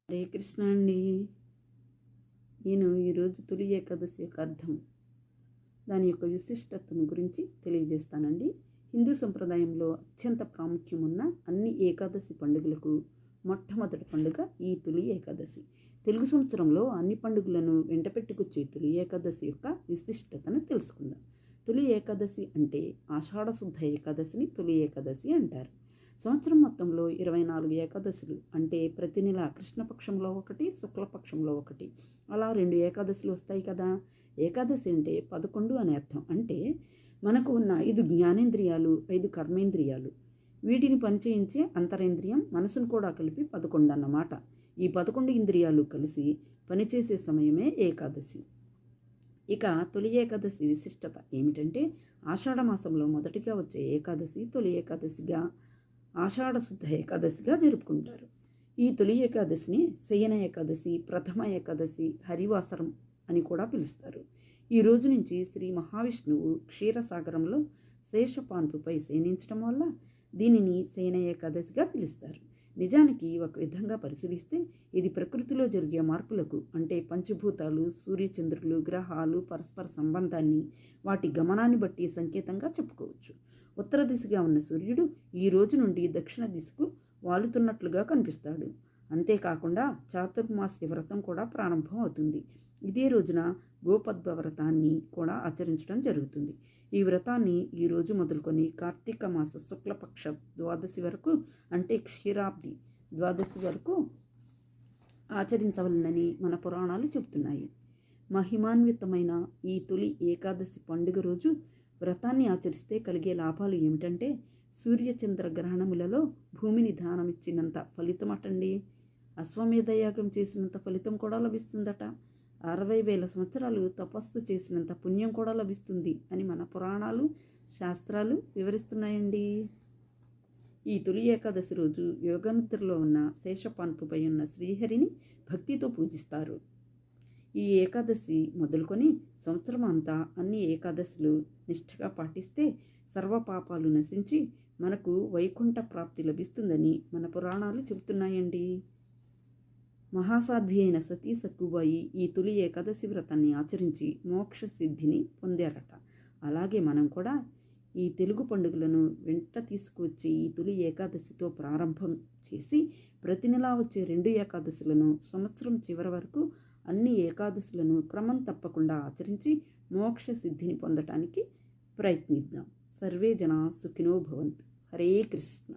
హరే కృష్ణ అండి. నేను ఈరోజు తొలి ఏకాదశి యొక్క అర్థం, దాని యొక్క విశిష్టతను గురించి తెలియజేస్తానండి. హిందూ సంప్రదాయంలో అత్యంత ప్రాముఖ్యం ఉన్న అన్ని ఏకాదశి పండుగలకు మొట్టమొదటి పండుగ ఈ తొలి ఏకాదశి. తెలుగు సంవత్సరంలో అన్ని పండుగలను వెంటపెట్టుకొచ్చే తొలి ఏకాదశి యొక్క విశిష్టతను తెలుసుకుందాం. తొలి ఏకాదశి అంటే ఆషాఢ శుద్ధ ఏకాదశిని తొలి ఏకాదశి అంటారు. సంవత్సరం మొత్తంలో 24 ఏకాదశులు, అంటే ప్రతి నెల కృష్ణపక్షంలో ఒకటి, శుక్లపక్షంలో ఒకటి, అలా 2 ఏకాదశులు వస్తాయి కదా. ఏకాదశి అంటే 11 అనే అర్థం. అంటే మనకు ఉన్న 5 జ్ఞానేంద్రియాలు, 5 కర్మేంద్రియాలు, వీటిని పనిచేయించే అంతరేంద్రియం, మనసును కూడా కలిపి 11 అన్నమాట. ఈ 11 ఇంద్రియాలు కలిసి పనిచేసే సమయమే ఏకాదశి. ఇక తొలి ఏకాదశి విశిష్టత ఏమిటంటే, ఆషాఢ మాసంలో మొదటిగా వచ్చే ఏకాదశి తొలి ఏకాదశిగా, ఆషాఢ శుద్ధ ఏకాదశిగా జరుపుకుంటారు. ఈ తొలి ఏకాదశిని శయన ఏకాదశి, ప్రథమ ఏకాదశి, హరివాసరం అని కూడా పిలుస్తారు. ఈ రోజు నుంచి శ్రీ మహావిష్ణువు క్షీరసాగరంలో శేషపాన్పుపై శయనించడం వల్ల దీనిని శయన ఏకాదశిగా పిలుస్తారు. నిజానికి ఒక విధంగా పరిశీలిస్తే ఇది ప్రకృతిలో జరిగే మార్పులకు, అంటే పంచభూతాలు, సూర్యచంద్రులు, గ్రహాలు పరస్పర సంబంధాన్ని, వాటి గమనాన్ని బట్టి సంకేతంగా చెప్పుకోవచ్చు. ఉత్తర దిశగా ఉన్న సూర్యుడు ఈ రోజు నుండి దక్షిణ దిశకు వాలుతున్నట్లుగా కనిపిస్తాడు. అంతేకాకుండా చాతుర్మాస్య వ్రతం కూడా ప్రారంభం అవుతుంది. ఇదే రోజున గోపద్మ వ్రతాన్ని కూడా ఆచరించడం జరుగుతుంది. ఈ వ్రతాన్ని ఈ రోజు మొదలుకొని కార్తీక మాస శుక్లపక్ష ద్వాదశి వరకు, అంటే క్షీరాబ్ది ద్వాదశి వరకు ఆచరించవలనని మన పురాణాలు చెబుతున్నాయి. మహిమాన్వితమైన ఈ తొలి ఏకాదశి పండుగ రోజు వ్రతాన్ని ఆచరిస్తే కలిగే లాభాలు ఏమిటంటే, సూర్యచంద్ర గ్రహణములలో భూమిని దానమిచ్చినంత ఫలితం అటండి. అశ్వమేధ యాగం చేసినంత ఫలితం కూడా లభిస్తుందట. 60,000 సంవత్సరాలు తపస్సు చేసినంత పుణ్యం కూడా లభిస్తుంది అని మన పురాణాలు, శాస్త్రాలు వివరిస్తున్నాయండి. ఈ తొలి ఏకాదశి రోజు యోగనిద్రలో ఉన్న శేషపాన్పుపై ఉన్న శ్రీహరిని భక్తితో పూజిస్తారు. ఈ ఏకాదశి మొదలుకొని సంవత్సరం అంతా అన్ని ఏకాదశులు నిష్ఠగా పాటిస్తే సర్వపాపాలు నశించి మనకు వైకుంఠ ప్రాప్తి లభిస్తుందని మన పురాణాలు చెబుతున్నాయండి. మహాసాధ్వి అయిన సతీ సక్కుబాయి ఈ తొలి ఏకాదశి వ్రతాన్ని ఆచరించి మోక్ష సిద్ధిని పొందారట. అలాగే మనం కూడా ఈ తెలుగు పండుగలను వెంట తీసుకువచ్చి ఈ తొలి ఏకాదశితో ప్రారంభం చేసి ప్రతి నెలా వచ్చే 2 ఏకాదశులను సంవత్సరం చివరి వరకు అన్ని ఏకాదశులను క్రమం తప్పకుండా ఆచరించి మోక్ష సిద్ధిని పొందటానికి ప్రయత్నిద్దాం. సర్వే జనా సుఖినో భవంతు. హరే కృష్ణ.